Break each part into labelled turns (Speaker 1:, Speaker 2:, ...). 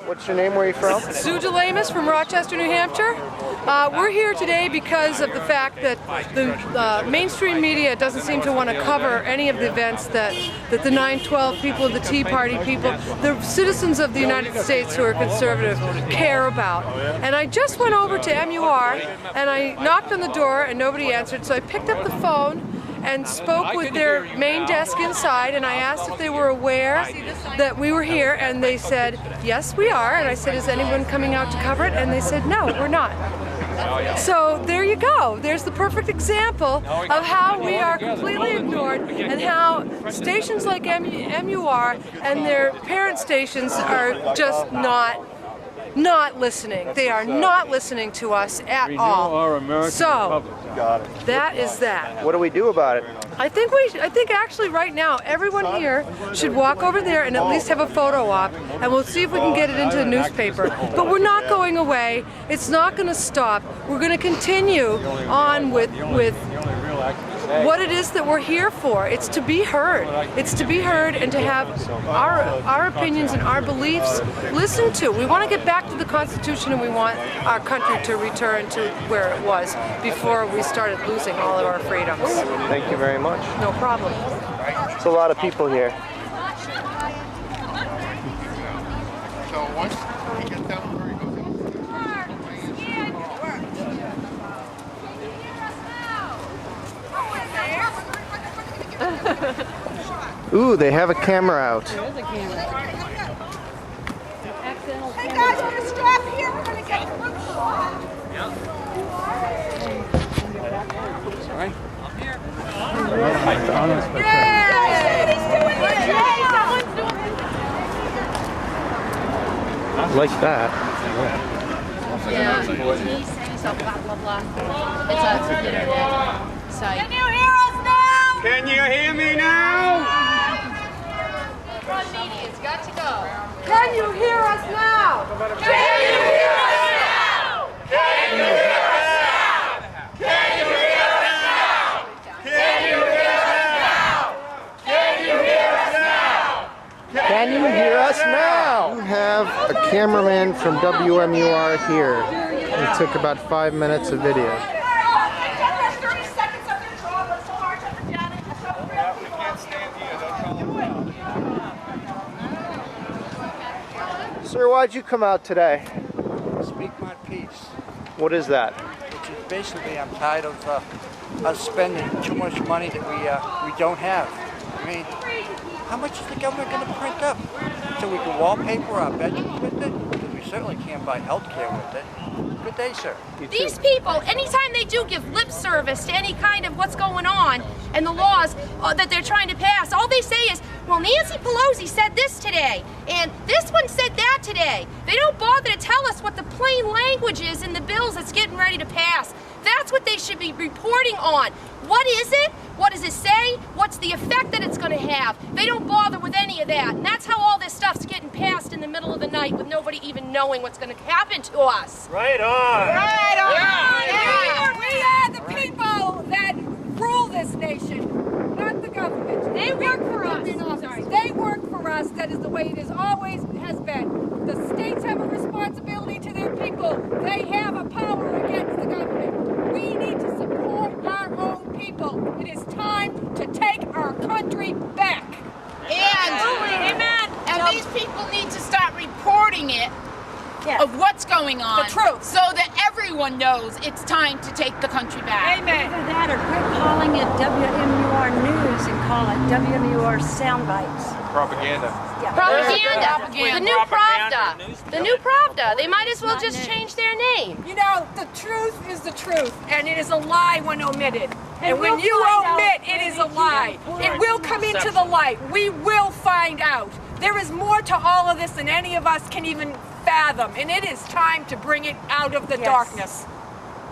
Speaker 1: What's your name? Where are you from?
Speaker 2: Sue DeLamus from Rochester, New Hampshire. We're here today because of the fact that the mainstream media doesn't seem to want to cover any of the events that the 9/12 people, the Tea Party people, the citizens of the United States who are conservative care about. And I just went over to MUR and I knocked on the door and nobody answered, so I picked up the phone and spoke with their main desk inside, and I asked if they were aware that we were here, and they said, yes, we are. And I said, is anyone coming out to cover it? And they said, no, we're not. So there you go. There's the perfect example of how we are completely ignored and how stations like MUR and their parent stations are just not listening. They are not listening to us at all. So that is that.
Speaker 1: What do we do about it?
Speaker 2: I think actually right now everyone here should walk over there and at least have a photo op, and we'll see if we can get it into the newspaper. But we're not going away. It's not going to stop. We're going to continue on with what it is that we're here for. It's to be heard. It's to be heard and to have our opinions and our beliefs listened to. We want to get back to the Constitution, and we want our country to return to where it was before we started losing all of our freedoms.
Speaker 1: Thank you very much.
Speaker 2: No problem.
Speaker 1: It's a lot of people here.
Speaker 3: So once he gets down where he goes
Speaker 1: Ooh, they have a camera out.
Speaker 4: There is a camera. Hey guys, we're gonna stop here. We're gonna get a group shot.
Speaker 5: Sorry? I'm here.
Speaker 1: Like that.
Speaker 6: Yeah, he's saying so blah blah blah. It's a internet site.
Speaker 4: Can you hear us now?
Speaker 5: Can you hear me now?
Speaker 6: Front media, it's got to go.
Speaker 2: Can you hear us now?
Speaker 4: Can you hear us now? Can you hear us now? Can you hear us now? Can you hear us now? Can you hear us now?
Speaker 1: Can you hear us now? We have a cameraman from WMUR here. It took about 5 minutes of video. Sir, why'd you come out today?
Speaker 7: Speak my piece.
Speaker 1: What is that?
Speaker 7: Which is basically, I'm tired of us spending too much money that we don't have. I mean, how much is the government going to print up? So we can wallpaper our bedrooms with it? Because we certainly can't buy health care with it. Good day, sir.
Speaker 6: These people, anytime they do give lip service to any kind of what's going on and the laws that they're trying to pass, all they say is, well, Nancy Pelosi said this today, and this one said that today. They don't bother to tell us what the plain language is in the bills that's getting ready to pass. That's what they should be reporting on. What is it? What does it say? What's the effect that it's going to have? They don't bother with any of that. And that's how all this stuff's getting passed in the middle of the night with nobody even knowing what's going to happen to us.
Speaker 5: Right on.
Speaker 4: Right on.
Speaker 6: Yeah.
Speaker 4: We are the people that rule this nation, not the government.
Speaker 6: They work for us.
Speaker 4: Sorry. They work for us. That is the way it is always has been. The states have a responsibility to their people. They have a power against the government. We need to support our own people. It is time to take our country back.
Speaker 8: And these people need to start reporting it of what's going on.
Speaker 4: The truth.
Speaker 8: So that everyone knows it's time to take the country back.
Speaker 4: Amen.
Speaker 9: Either that or quit calling it WMUR News and call it WMUR Soundbites.
Speaker 5: Propaganda.
Speaker 9: Yeah.
Speaker 6: Propaganda. The new Pravda. The new Pravda. They might as well just change their name.
Speaker 4: You know, the truth is the truth, and it is a lie when omitted. And when
Speaker 9: we'll
Speaker 4: you
Speaker 9: find
Speaker 4: omit,
Speaker 9: out
Speaker 4: it is
Speaker 9: when
Speaker 4: a
Speaker 9: we
Speaker 4: lie.
Speaker 9: do.
Speaker 4: It will come into the light. We will find out. There is more to all of this than any of us can even fathom, and it is time to bring it out of the darkness.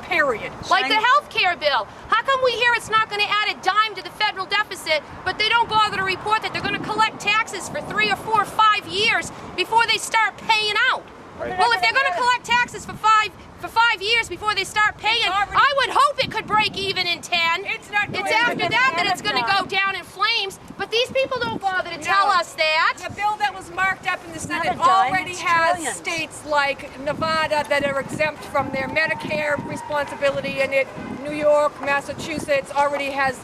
Speaker 4: Period.
Speaker 6: Like the health care bill. How come we hear it's not going to add a dime to the federal deficit, but they don't bother to report that they're going to collect taxes for 3 or 4 or 5 years before they start paying out?
Speaker 1: Right.
Speaker 6: Well, if they're going to collect taxes for 5 years before they start paying, I would hope it could break even in 10.
Speaker 4: It's not going
Speaker 6: It's after that it's going to go down in flames, but these people don't bother to tell us that.
Speaker 4: The bill that was marked up in the Senate
Speaker 9: Not a dime,
Speaker 4: already
Speaker 9: it's
Speaker 4: has
Speaker 9: trillions.
Speaker 4: states like Nevada that are exempt from their Medicare responsibility in it. New York, Massachusetts already has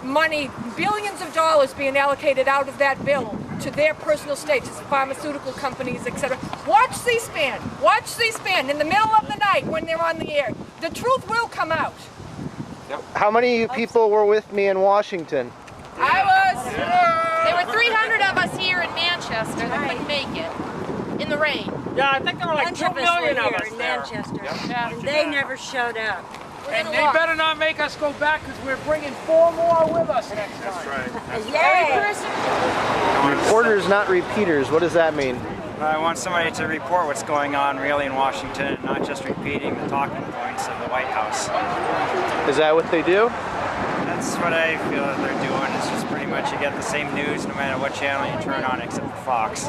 Speaker 4: money, billions of dollars being allocated out of that bill to their personal states, pharmaceutical companies, etc. Watch C-SPAN. Watch C-SPAN in the middle of the night when they're on the air. The truth will come out.
Speaker 1: How many people were with me in Washington?
Speaker 6: I was. There were 300 of us here in Manchester that couldn't make it in the rain.
Speaker 5: Yeah, I think there were like
Speaker 9: Bunch
Speaker 5: 2
Speaker 9: of us
Speaker 5: million
Speaker 9: were
Speaker 5: of
Speaker 9: here
Speaker 5: us
Speaker 9: in
Speaker 5: there.
Speaker 9: Manchester,
Speaker 6: Yeah.
Speaker 9: and they never showed up.
Speaker 5: And they better not make us go back because we're bringing 4 more with us next time.
Speaker 9: Yay!
Speaker 1: Reporters, not repeaters. What does that mean?
Speaker 10: I want somebody to report what's going on really in Washington, and not just repeating the talking points of the White House.
Speaker 1: Is that what they do?
Speaker 10: That's what I feel that they're doing. It's just pretty much you get the same news no matter what channel you turn on except for Fox.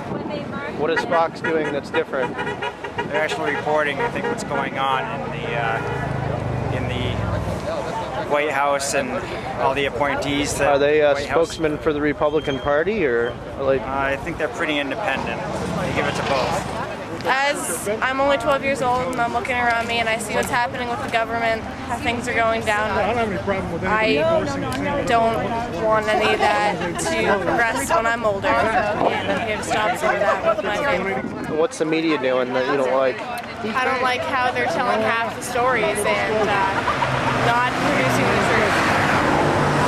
Speaker 1: What is Fox doing that's different?
Speaker 10: They're actually reporting, I think, what's going on in the White House and all the appointees. To
Speaker 1: Are they
Speaker 10: the White House.
Speaker 1: spokesmen for the Republican Party, or like?
Speaker 10: I think they're pretty independent. They give it to both.
Speaker 11: As I'm only 12 years old and I'm looking around me and I see what's happening with the government, how things are going down, I don't want any of that to progress when I'm older, and I'm here to stop some of that with my family.
Speaker 1: What's the media doing that you don't like?
Speaker 11: I don't like how they're telling half the stories and not producing the truth.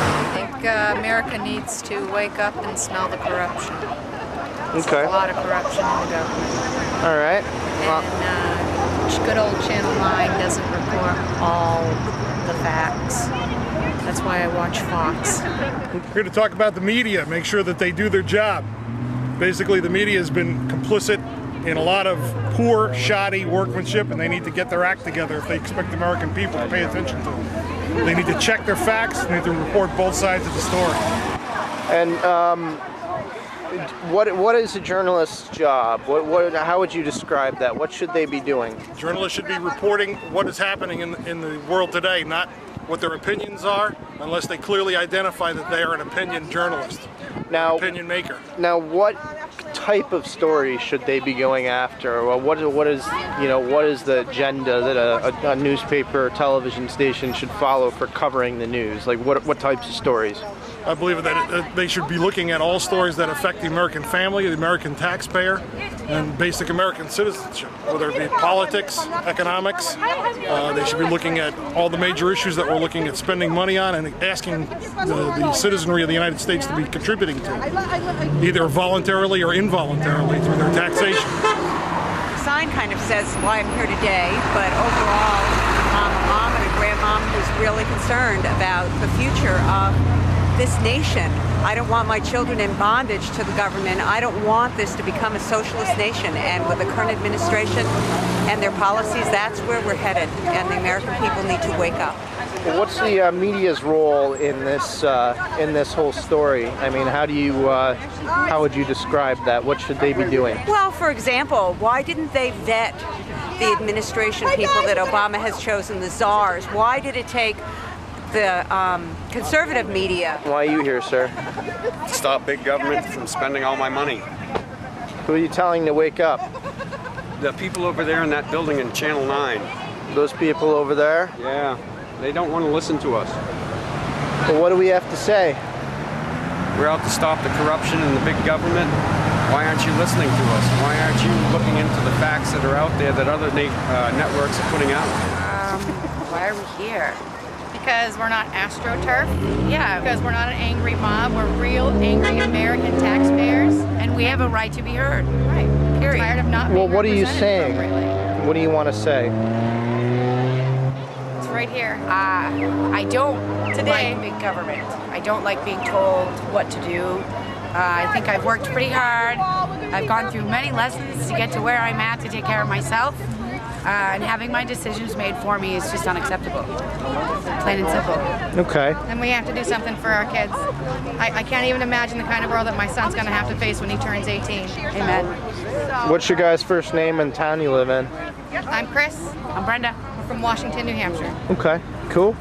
Speaker 12: I think America needs to wake up and smell the corruption.
Speaker 1: Okay.
Speaker 12: A lot of corruption in the government.
Speaker 1: All right.
Speaker 12: And good old Channel 9 doesn't report all the facts. That's why I watch Fox.
Speaker 13: We're here to talk about the media, make sure that they do their job. Basically, the media has been complicit in a lot of poor, shoddy workmanship, and they need to get their act together if they expect American people to pay attention to them. They need to check their facts, they need to report both sides of the story.
Speaker 1: And what is a journalist's job? How would you describe that? What should they be doing?
Speaker 13: Journalists should be reporting what is happening in the world today, not what their opinions are, unless they clearly identify that they are an opinion journalist, opinion maker.
Speaker 1: Now, what type of story should they be going after? Well, what is the agenda that a newspaper or television station should follow for covering the news? Like what types of stories?
Speaker 13: I believe that they should be looking at all stories that affect the American family, the American taxpayer, and basic American citizenship, whether it be politics, economics. They should be looking at all the major issues that we're looking at spending money on and asking the citizenry of the United States to be contributing to, either voluntarily or involuntarily through their taxation.
Speaker 14: The sign kind of says why I'm here today, but overall, I'm a mom and a grandmom who's really concerned about the future of this nation. I don't want my children in bondage to the government. I don't want this to become a socialist nation. And with the current administration and their policies, that's where we're headed. And the American people need to wake up.
Speaker 1: What's the media's role in this whole story? I mean, how would you describe that? What should they be doing?
Speaker 14: Well, for example, why didn't they vet the administration people that Obama has chosen, the czars? Why did it take the conservative media?
Speaker 1: Why are you here, sir?
Speaker 15: Stop big government from spending all my money.
Speaker 1: Who are you telling to wake up?
Speaker 15: The people over there in that building in Channel 9.
Speaker 1: Those people over there?
Speaker 15: Yeah, they don't want to listen to us.
Speaker 1: Well, what do we have to say?
Speaker 15: We're out to stop the corruption in the big government. Why aren't you listening to us? Why aren't you looking into the facts that are out there that other networks are putting out?
Speaker 12: Why are we here?
Speaker 16: Because we're not AstroTurf. Yeah, because we're not an angry mob. We're real angry American taxpayers, and we have a right to be heard. Right. Period. Tired of not being
Speaker 1: Well, what are you
Speaker 16: represented
Speaker 1: saying?
Speaker 16: appropriately.
Speaker 1: What do you want to say?
Speaker 16: It's right here.
Speaker 12: I don't
Speaker 16: Today.
Speaker 12: like big government. I don't like being told what to do. I think I've worked pretty hard. I've gone through many lessons to get to where I'm at to take care of myself. And having my decisions made for me is just unacceptable. Plain and simple.
Speaker 1: Okay.
Speaker 16: And we have to do something for our kids. I can't even imagine the kind of world that my son's going to have to face when he turns 18.
Speaker 12: Amen.
Speaker 1: What's your guys' first name and town you live in?
Speaker 16: I'm Chris.
Speaker 12: I'm Brenda.
Speaker 16: We're from Washington, New Hampshire.
Speaker 1: Okay, cool.